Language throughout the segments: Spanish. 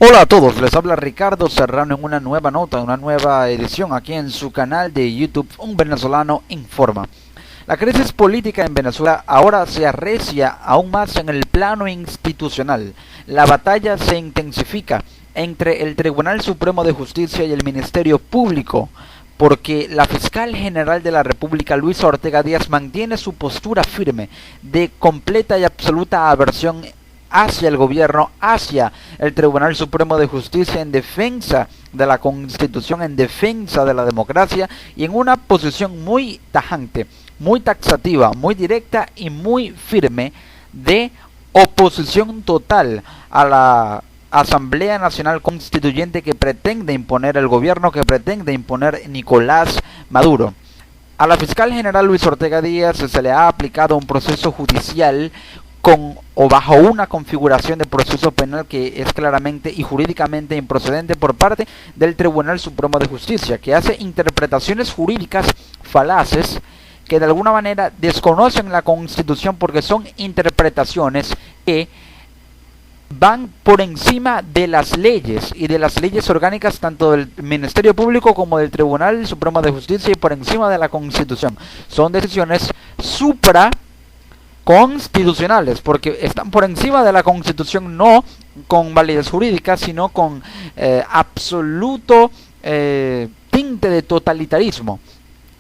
Hola a todos, les habla Ricardo Serrano en una nueva nota, una nueva edición aquí en su canal de YouTube, Un Venezolano Informa. La crisis política en Venezuela ahora se arrecia aún más en el plano institucional. La batalla se intensifica entre el Tribunal Supremo de Justicia y el Ministerio Público, porque la fiscal general de la República, Luisa Ortega Díaz, mantiene su postura firme de completa y absoluta aversión hacia el gobierno, hacia el Tribunal Supremo de Justicia, en defensa de la Constitución, en defensa de la democracia, y en una posición muy tajante, muy taxativa, muy directa y muy firme de oposición total a la Asamblea Nacional Constituyente que pretende imponer el gobierno, que pretende imponer Nicolás Maduro. A la fiscal general Luisa Ortega Díaz se le ha aplicado un proceso judicial con o bajo una configuración de proceso penal que es claramente y jurídicamente improcedente por parte del Tribunal Supremo de Justicia, que hace interpretaciones jurídicas falaces que de alguna manera desconocen la Constitución, porque son interpretaciones que van por encima de las leyes y de las leyes orgánicas tanto del Ministerio Público como del Tribunal Supremo de Justicia, y por encima de la Constitución. Son decisiones supraconstitucionales, porque están por encima de la Constitución, no con validez jurídica, sino con absoluto tinte de totalitarismo.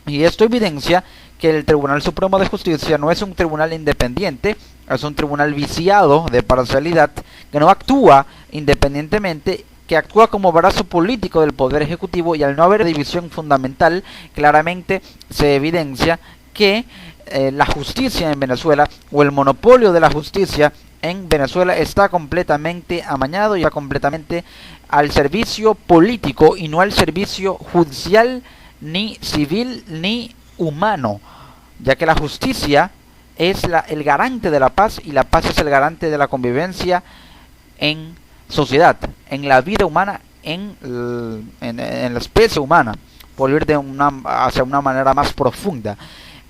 Y esto evidencia que el Tribunal Supremo de Justicia no es un tribunal independiente, es un tribunal viciado de parcialidad, que no actúa independientemente, que actúa como brazo político del Poder Ejecutivo, y al no haber división fundamental, claramente se evidencia que la justicia en Venezuela, o el monopolio de la justicia en Venezuela, está completamente amañado y está completamente al servicio político y no al servicio judicial, ni civil, ni humano, ya que la justicia es el garante de la paz, y la paz es el garante de la convivencia en sociedad, en la vida humana, en la especie humana, por ir hacia una manera más profunda.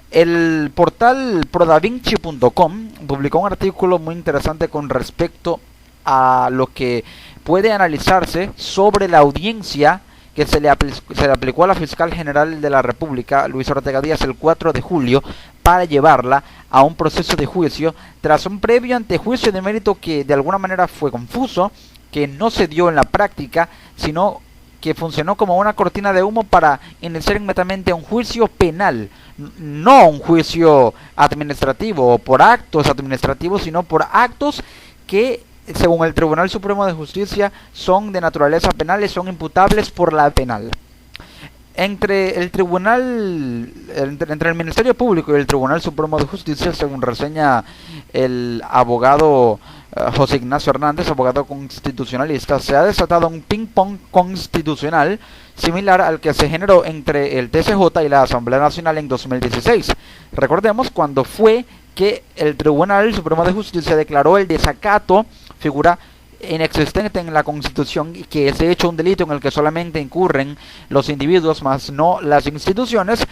El portal prodavinci.com publicó un artículo muy interesante con respecto a lo que puede analizarse sobre la audiencia que se le aplicó a la fiscal general de la República, Luisa Ortega Díaz, el 4 de julio, para llevarla a un proceso de juicio, tras un previo antejuicio de mérito que de alguna manera fue confuso, que no se dio en la práctica, sino que funcionó como una cortina de humo para iniciar inmediatamente un juicio penal, no un juicio administrativo o por actos administrativos, sino por actos que, según el Tribunal Supremo de Justicia, son de naturaleza penal y son imputables por la penal. Entre el Ministerio Público y el Tribunal Supremo de Justicia, según reseña el abogado José Ignacio Hernández, abogado constitucionalista, se ha desatado un ping-pong constitucional similar al que se generó entre el TSJ y la Asamblea Nacional en 2016. Recordemos cuando fue que el Tribunal Supremo de Justicia declaró el desacato, figura inexistente en la Constitución, y que es de hecho un delito en el que solamente incurren los individuos, más no las instituciones.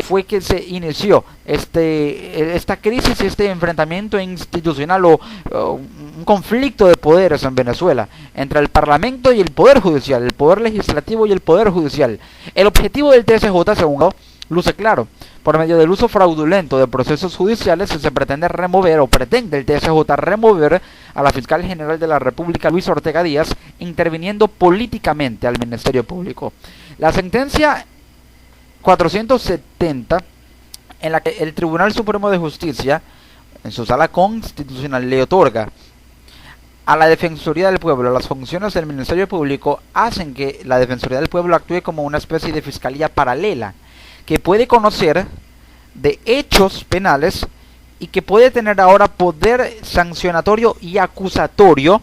Fue que se inició esta crisis, este enfrentamiento institucional o un conflicto de poderes en Venezuela entre el Parlamento y el Poder Judicial, el Poder Legislativo y el Poder Judicial. El objetivo del TSJ, según luce claro: por medio del uso fraudulento de procesos judiciales se pretende remover, o pretende el TSJ remover, a la fiscal general de la República, Luisa Ortega Díaz, interviniendo políticamente al Ministerio Público. La sentencia 470, en la que el Tribunal Supremo de Justicia, en su sala constitucional, le otorga a la Defensoría del Pueblo las funciones del Ministerio Público, hacen que la Defensoría del Pueblo actúe como una especie de fiscalía paralela, que puede conocer de hechos penales y que puede tener ahora poder sancionatorio y acusatorio,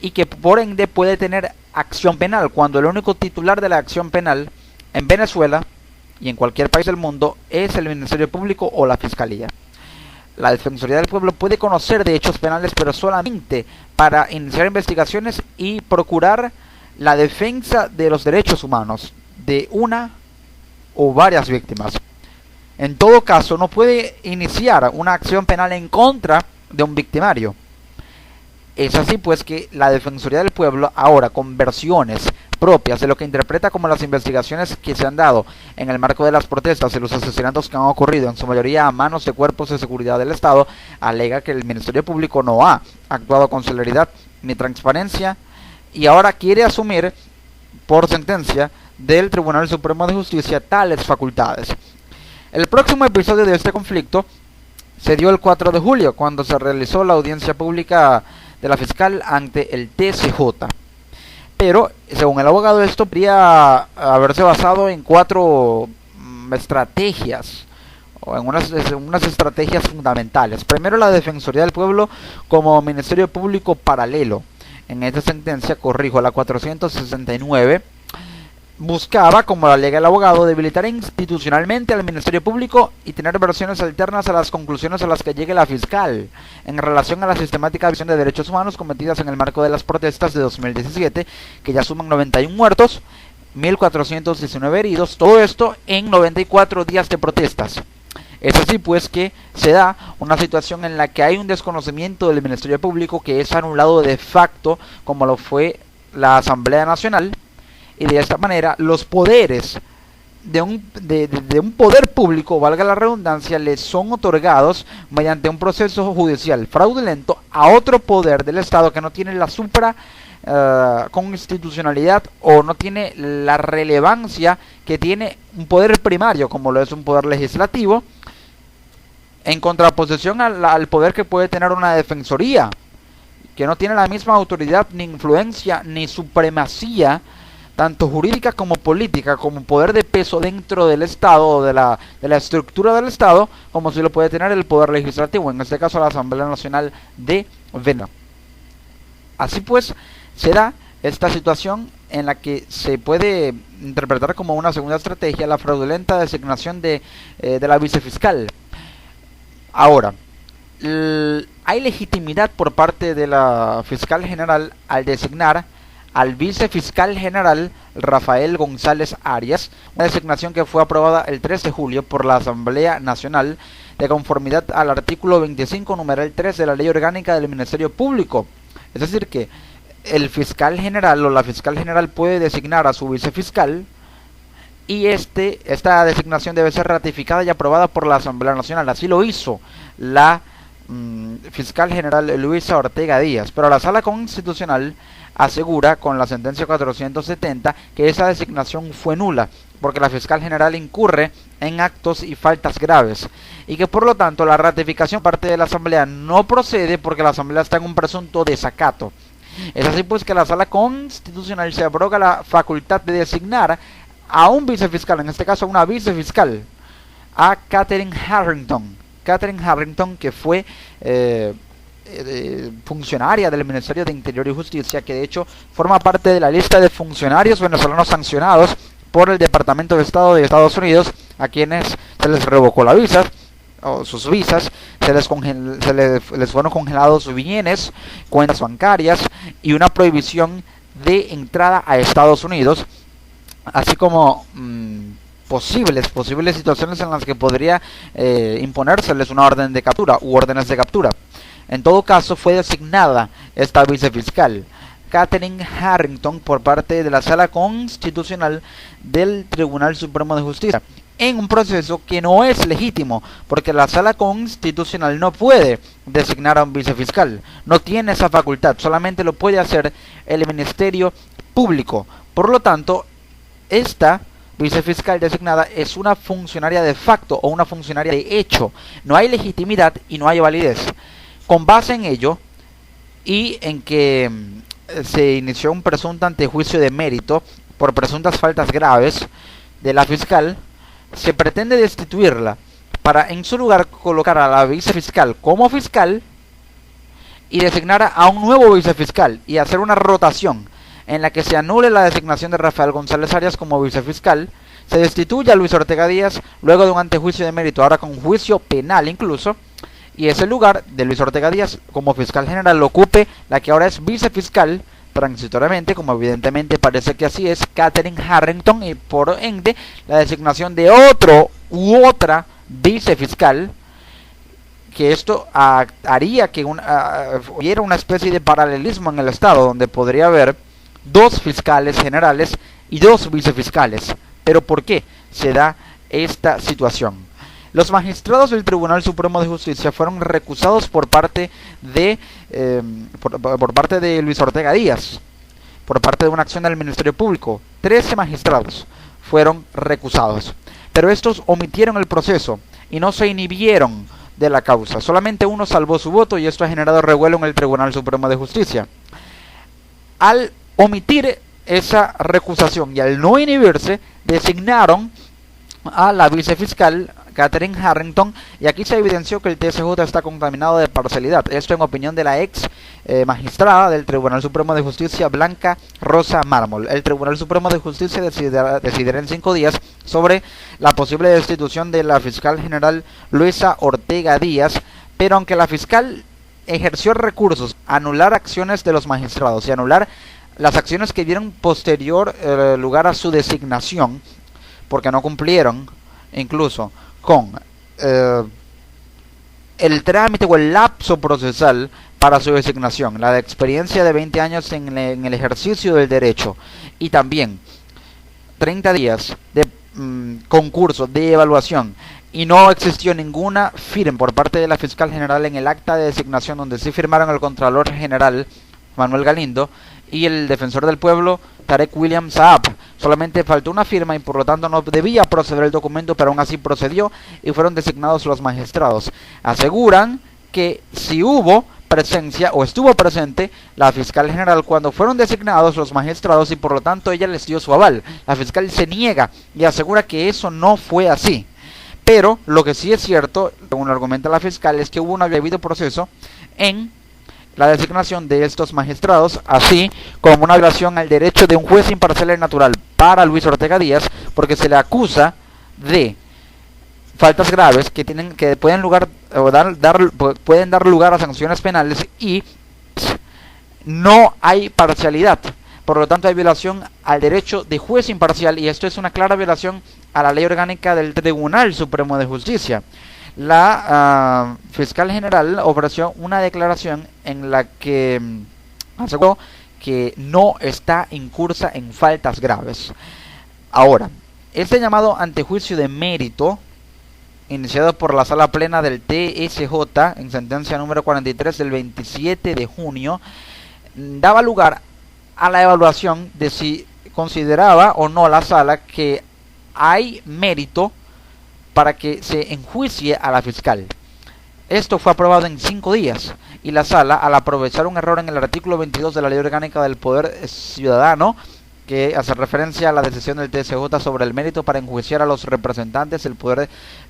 y que por ende puede tener acción penal, cuando el único titular de la acción penal en Venezuela y en cualquier país del mundo es el Ministerio Público o la Fiscalía. La Defensoría del Pueblo puede conocer de hechos penales, pero solamente para iniciar investigaciones y procurar la defensa de los derechos humanos de una o varias víctimas. En todo caso, no puede iniciar una acción penal en contra de un victimario. Es así pues que la Defensoría del Pueblo ahora, con versiones propias de lo que interpreta como las investigaciones que se han dado en el marco de las protestas y los asesinatos que han ocurrido en su mayoría a manos de cuerpos de seguridad del Estado, alega que el Ministerio Público no ha actuado con celeridad ni transparencia y ahora quiere asumir por sentencia del Tribunal Supremo de Justicia tales facultades. El próximo episodio de este conflicto se dio el 4 de julio, cuando se realizó la audiencia pública de la fiscal ante el TCJ. Pero, según el abogado, esto podría haberse basado en 4 estrategias, o en unas estrategias fundamentales. Primero, la Defensoría del Pueblo como Ministerio Público paralelo. En esta sentencia, corrijo, la 469, buscaba, como la alega el abogado, debilitar institucionalmente al Ministerio Público y tener versiones alternas a las conclusiones a las que llegue la fiscal en relación a la sistemática violación de derechos humanos cometidas en el marco de las protestas de 2017, que ya suman 91 muertos, 1.419 heridos, todo esto en 94 días de protestas. Es así pues que se da una situación en la que hay un desconocimiento del Ministerio Público que es anulado de facto, como lo fue la Asamblea Nacional, y de esta manera los poderes de un poder público, valga la redundancia, les son otorgados mediante un proceso judicial fraudulento a otro poder del Estado que no tiene la constitucionalidad o no tiene la relevancia que tiene un poder primario, como lo es un poder legislativo, en contraposición al poder que puede tener una defensoría, que no tiene la misma autoridad, ni influencia, ni supremacía, tanto jurídica como política, como poder de peso dentro del Estado o de la estructura del Estado, como si lo puede tener el poder legislativo, en este caso la Asamblea Nacional de Venezuela. Así pues, se da esta situación en la que se puede interpretar como una segunda estrategia la fraudulenta designación de la vicefiscal. Ahora, hay legitimidad por parte de la fiscal general al designar al vicefiscal general Rafael González Arias, una designación que fue aprobada el 3 de julio por la Asamblea Nacional de conformidad al artículo 25, numeral 3 de la Ley Orgánica del Ministerio Público. Es decir que el fiscal general o la fiscal general puede designar a su vicefiscal y esta designación debe ser ratificada y aprobada por la Asamblea Nacional. Así lo hizo la fiscal general Luisa Ortega Díaz, pero la Sala Constitucional asegura con la sentencia 470 que esa designación fue nula porque la fiscal general incurre en actos y faltas graves y que por lo tanto la ratificación por parte de la Asamblea no procede porque la Asamblea está en un presunto desacato. Es así pues que la Sala Constitucional se abroga la facultad de designar a un vicefiscal, en este caso a una vicefiscal, a Katherine Harrington. Katherine Harrington, que fue funcionaria del Ministerio de Interior y Justicia, que de hecho forma parte de la lista de funcionarios venezolanos sancionados por el Departamento de Estado de Estados Unidos, a quienes se les revocó la visa o sus visas, les fueron congelados sus bienes, cuentas bancarias y una prohibición de entrada a Estados Unidos, así como posibles situaciones en las que podría imponérseles una orden de captura u órdenes de captura. En todo caso, fue designada esta vicefiscal, Katherine Harrington, por parte de la Sala Constitucional del Tribunal Supremo de Justicia, en un proceso que no es legítimo, porque la Sala Constitucional no puede designar a un vicefiscal, no tiene esa facultad, solamente lo puede hacer el Ministerio Público. Por lo tanto, esta vicefiscal designada es una funcionaria de facto o una funcionaria de hecho, no hay legitimidad y no hay validez. Con base en ello y en que se inició un presunto antejuicio de mérito por presuntas faltas graves de la fiscal, se pretende destituirla para en su lugar colocar a la vicefiscal como fiscal y designar a un nuevo vicefiscal y hacer una rotación en la que se anule la designación de Rafael González Arias como vicefiscal, se destituye a Luis Ortega Díaz luego de un antejuicio de mérito, ahora con juicio penal incluso, y ese lugar de Luis Ortega Díaz como fiscal general lo ocupe la que ahora es vicefiscal transitoriamente, como evidentemente parece que así es, Katherine Harrington, y por ende la designación de otro u otra vicefiscal que esto haría que hubiera una especie de paralelismo en el Estado, donde podría haber dos fiscales generales y dos vicefiscales. ¿Pero por qué se da esta situación? Los magistrados del Tribunal Supremo de Justicia fueron recusados por parte de Luis Ortega Díaz, por parte de una acción del Ministerio Público. 13 magistrados fueron recusados, pero estos omitieron el proceso y no se inhibieron de la causa. Solamente uno salvó su voto y esto ha generado revuelo en el Tribunal Supremo de Justicia. Al omitir esa recusación y al no inhibirse, designaron a la vicefiscal Catherine Harrington, y aquí se evidenció que el TSJ está contaminado de parcialidad. Esto en opinión de la ex magistrada del Tribunal Supremo de Justicia, Blanca Rosa Mármol. El Tribunal Supremo de Justicia decidirá en 5 días sobre la posible destitución de la fiscal general Luisa Ortega Díaz, pero aunque la fiscal ejerció recursos a anular acciones de los magistrados y anular las acciones que dieron posterior lugar a su designación, porque no cumplieron incluso con el trámite o el lapso procesal para su designación, la de experiencia de 20 años en el ejercicio del derecho, y también 30 días de concurso de evaluación, y no existió ninguna firma por parte de la fiscal general en el acta de designación, donde sí firmaron el Contralor General Manuel Galindo y el Defensor del Pueblo Tarek William Saab. Solamente faltó una firma y por lo tanto no debía proceder el documento, pero aún así procedió y fueron designados los magistrados. Aseguran que si hubo presencia o estuvo presente la fiscal general cuando fueron designados los magistrados y por lo tanto ella les dio su aval. La fiscal se niega y asegura que eso no fue así. Pero lo que sí es cierto, según argumenta la fiscal, es que hubo un debido proceso en la designación de estos magistrados, así como una violación al derecho de un juez imparcial y natural para Luis Ortega Díaz, porque se le acusa de faltas graves que pueden dar lugar a sanciones penales y no hay parcialidad. Por lo tanto hay violación al derecho de juez imparcial y esto es una clara violación a la ley orgánica del Tribunal Supremo de Justicia. La fiscal general ofreció una declaración en la que aseguró que no está incursa en faltas graves. Ahora, este llamado antejuicio de mérito, iniciado por la Sala Plena del TSJ en sentencia número 43 del 27 de junio, daba lugar a la evaluación de si consideraba o no la Sala que hay mérito para que se enjuicie a la fiscal. Esto fue aprobado en 5 días y la Sala, al aprovechar un error en el artículo 22 de la Ley Orgánica del Poder Ciudadano, que hace referencia a la decisión del TSJ sobre el mérito para enjuiciar a los representantes del Poder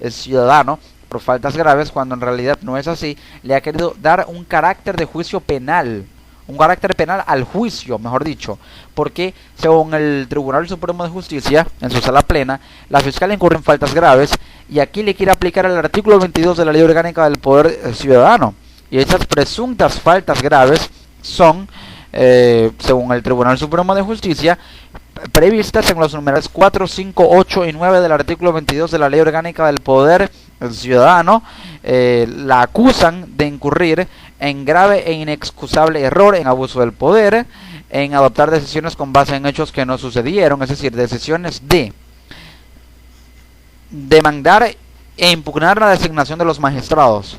Ciudadano por faltas graves, cuando en realidad no es así, le ha querido dar un carácter de juicio penal, un carácter penal al juicio, mejor dicho, porque según el Tribunal Supremo de Justicia, en su sala plena, la fiscal incurre en faltas graves y aquí le quiere aplicar el artículo 22 de la Ley Orgánica del Poder Ciudadano, y esas presuntas faltas graves son, según el Tribunal Supremo de Justicia, previstas en los numerales 4, 5, 8 y 9 del artículo 22 de la Ley Orgánica del Poder Ciudadano. La acusan de incurrir en grave e inexcusable error, en abuso del poder, en adoptar decisiones con base en hechos que no sucedieron, es decir, decisiones de demandar e impugnar la designación de los magistrados.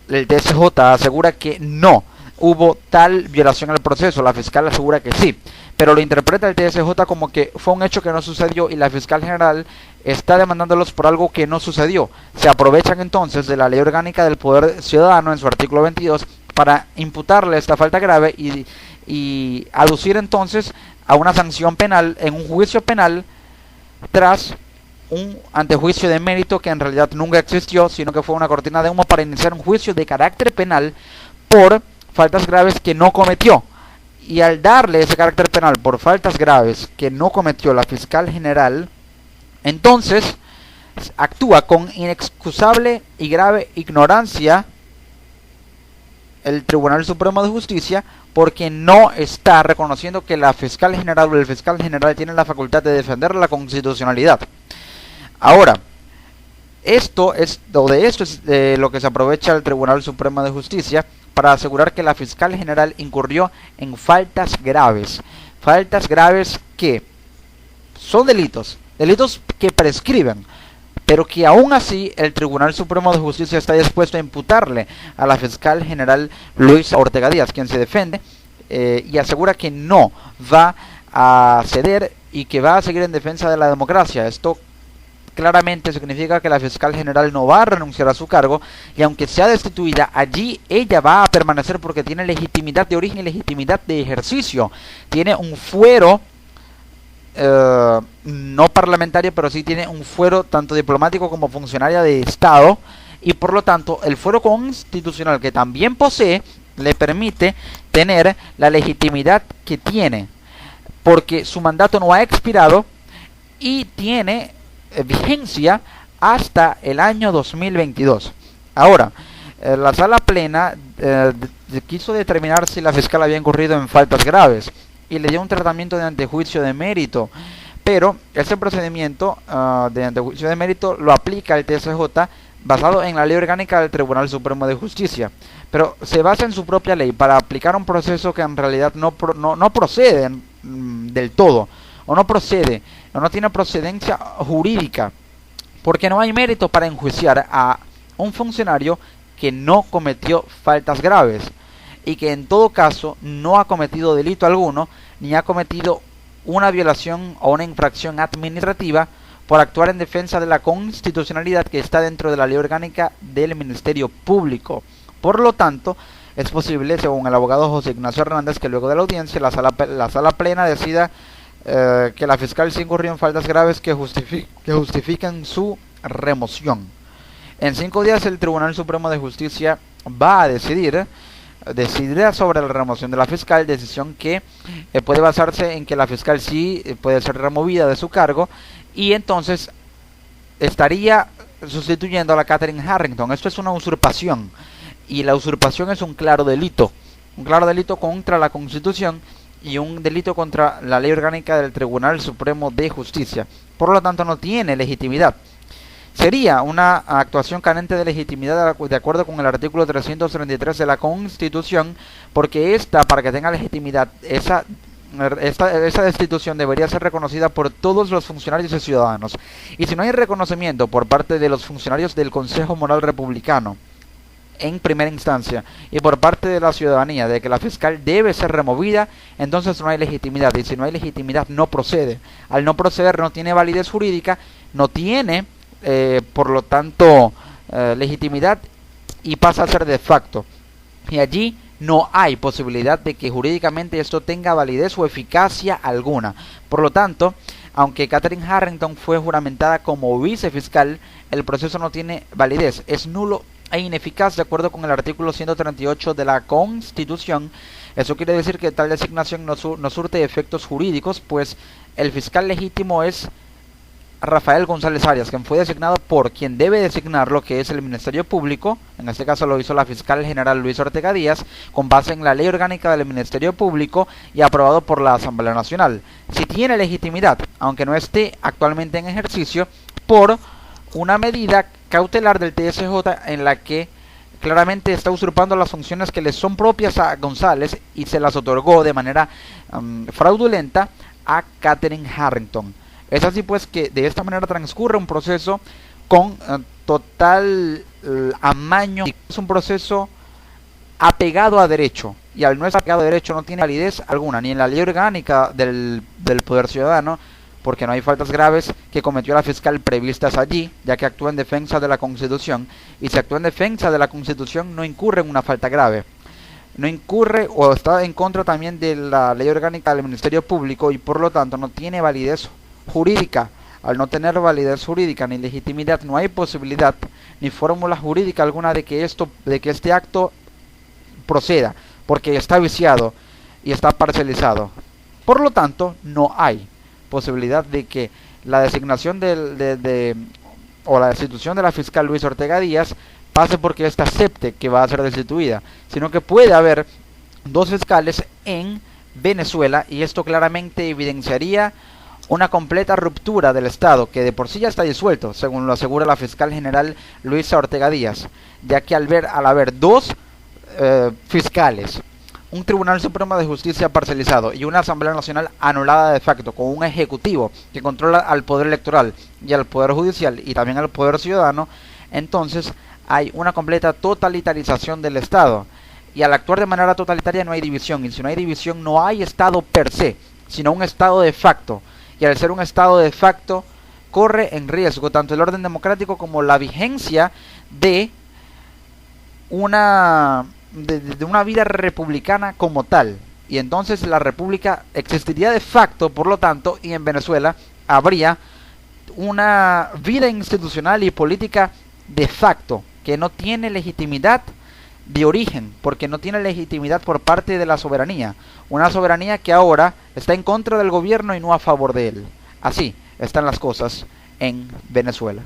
El TSJ asegura que no hubo tal violación al proceso, la fiscal asegura que sí, pero lo interpreta el TSJ como que fue un hecho que no sucedió y la fiscal general está demandándolos por algo que no sucedió. Se aprovechan entonces de la Ley Orgánica del Poder Ciudadano en su artículo 22 para imputarle esta falta grave y aducir entonces a una sanción penal en un juicio penal tras un antejuicio de mérito que en realidad nunca existió, sino que fue una cortina de humo para iniciar un juicio de carácter penal por faltas graves que no cometió. Y al darle ese carácter penal por faltas graves que no cometió la fiscal general, entonces actúa con inexcusable y grave ignorancia el Tribunal Supremo de Justicia, porque no está reconociendo que la fiscal general o el fiscal general tiene la facultad de defender la constitucionalidad. Ahora, De esto es lo que se aprovecha el Tribunal Supremo de Justicia para asegurar que la fiscal general incurrió en faltas graves que son delitos que prescriben, pero que aún así el Tribunal Supremo de Justicia está dispuesto a imputarle a la fiscal general Luisa Ortega Díaz, quien se defiende y asegura que no va a ceder y que va a seguir en defensa de la democracia. Esto claramente significa que la fiscal general no va a renunciar a su cargo, y aunque sea destituida, allí ella va a permanecer porque tiene legitimidad de origen y legitimidad de ejercicio. Tiene un fuero no parlamentario, pero sí tiene un fuero tanto diplomático como funcionaria de Estado, y por lo tanto el fuero constitucional que también posee le permite tener la legitimidad que tiene, porque su mandato no ha expirado y tiene vigencia hasta el año 2022. Ahora, la sala plena quiso determinar si la fiscal había incurrido en faltas graves y le dio un tratamiento de antejuicio de mérito, pero ese procedimiento de antejuicio de mérito lo aplica el TSJ basado en la ley orgánica del Tribunal Supremo de Justicia, pero se basa en su propia ley para aplicar un proceso que en realidad no procede del todo, o no procede, o no tiene procedencia jurídica, porque no hay mérito para enjuiciar a un funcionario que no cometió faltas graves y que en todo caso no ha cometido delito alguno, ni ha cometido una violación o una infracción administrativa por actuar en defensa de la constitucionalidad que está dentro de la ley orgánica del Ministerio Público. Por lo tanto, es posible, según el abogado José Ignacio Hernández, que luego de la audiencia la sala plena decida que la fiscal sí incurrió en faltas graves que justifican su remoción. En 5 días el Tribunal Supremo de Justicia va a decidirá sobre la remoción de la fiscal, decisión que puede basarse en que la fiscal sí puede ser removida de su cargo, y entonces estaría sustituyendo a la Katherine Harrington. Esto es una usurpación, y la usurpación es un claro delito contra la Constitución y un delito contra la ley orgánica del Tribunal Supremo de Justicia. Por lo tanto, no tiene legitimidad. Sería una actuación carente de legitimidad de acuerdo con el artículo 333 de la Constitución, porque para que tenga legitimidad, esa destitución debería ser reconocida por todos los funcionarios y ciudadanos. Y si no hay reconocimiento por parte de los funcionarios del Consejo Moral Republicano en primera instancia y por parte de la ciudadanía de que la fiscal debe ser removida, entonces no hay legitimidad, y si no hay legitimidad no procede. Al no proceder no tiene validez jurídica, no tiene por lo tanto legitimidad, y pasa a ser de facto, y allí no hay posibilidad de que jurídicamente esto tenga validez o eficacia alguna. Por lo tanto, aunque Katherine Harrington fue juramentada como vicefiscal, el proceso no tiene validez, es nulo e ineficaz de acuerdo con el artículo 138 de la Constitución. Eso quiere decir que tal designación no surte efectos jurídicos, pues el fiscal legítimo es Rafael González Arias, quien fue designado por quien debe designarlo, que es el Ministerio Público. En este caso lo hizo la fiscal general Luisa Ortega Díaz, con base en la ley orgánica del Ministerio Público y aprobado por la Asamblea Nacional. Si tiene legitimidad, aunque no esté actualmente en ejercicio, por una medida cautelar del TSJ en la que claramente está usurpando las funciones que le son propias a González y se las otorgó de manera fraudulenta a Katherine Harrington. Es así pues que de esta manera transcurre un proceso con total amaño. Es un proceso apegado a derecho, y al no estar apegado a derecho no tiene validez alguna, ni en la ley orgánica del Poder Ciudadano, porque no hay faltas graves que cometió la fiscal previstas allí, ya que actúa en defensa de la Constitución, y si actúa en defensa de la Constitución no incurre en una falta grave. No incurre o está en contra también de la ley orgánica del Ministerio Público, y por lo tanto no tiene validez jurídica. Al no tener validez jurídica ni legitimidad, no hay posibilidad ni fórmula jurídica alguna de que este acto proceda, porque está viciado y está parcializado. Por lo tanto, no hay posibilidad de que la designación o la destitución de la fiscal Luisa Ortega Díaz pase porque ésta acepte que va a ser destituida, sino que puede haber dos fiscales en Venezuela, y esto claramente evidenciaría una completa ruptura del Estado, que de por sí ya está disuelto, según lo asegura la fiscal general Luisa Ortega Díaz, ya que al haber dos fiscales, un Tribunal Supremo de Justicia parcializado y una Asamblea Nacional anulada de facto, con un ejecutivo que controla al poder electoral y al poder judicial y también al poder ciudadano, entonces hay una completa totalitarización del Estado. Y al actuar de manera totalitaria no hay división, y si no hay división no hay Estado per se, sino un Estado de facto. Y al ser un Estado de facto corre en riesgo tanto el orden democrático como la vigencia de una vida republicana como tal. Y entonces la república existiría de facto, por lo tanto, y en Venezuela habría una vida institucional y política de facto que no tiene legitimidad de origen, porque no tiene legitimidad por parte de la soberanía, una soberanía que ahora está en contra del gobierno y no a favor de él. Así están las cosas en Venezuela.